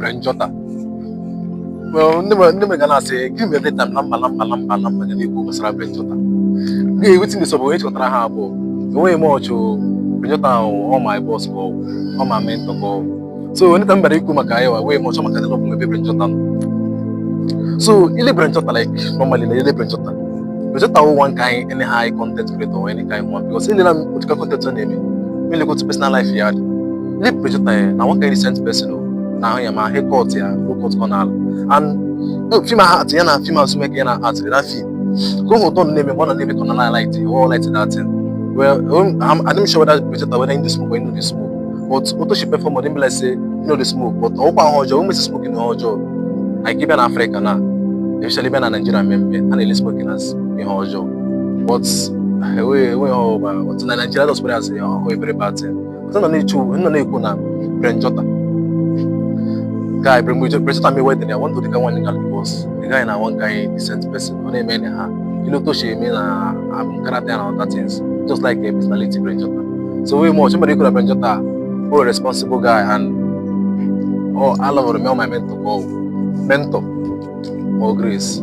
Brenjota. Well, never gonna say, give me the time, lamba, and you go Brenjota. Hey, waiting the subway to Trahabo. The way much Brenjota or my boss go, or my mentor go. So anytime Bariku Makayo, way much of my maybe Brenjota. So, Ili Brenjota, like normally, Ili Brenjota. Brenjota, one kind, any high content creator or any kind one, because Ili political content on him. Really go to personal life here. Ili Brenjota, now one kind decent person. Now, I am a hair court here, low court corner. And female heart, yana, female to make yana heart, that film. Go for don't name me, one name it on a light, or light that thing. Well, I'm sure that Brenjota, whether in the smoke or in the smoke. But auto she perform, or like say, you know the smoke, but open hojo, who is smoking hojo. I keep an African now. Especially when a Nigerian member and they smoking as in hojo. But we what's Nigeria does what I say, oh, very bad thing. But no need to, no need to na Brenjota. Guy, Brenjota me waiting. I want to take one nigga because the guy na one guy decent person. No name any ha. You know to she mean I'm karate and other things. Just like a personality Brenjota. So we more somebody could have Brenjota, who a responsible guy and I love my mentor. Mentor or Grace.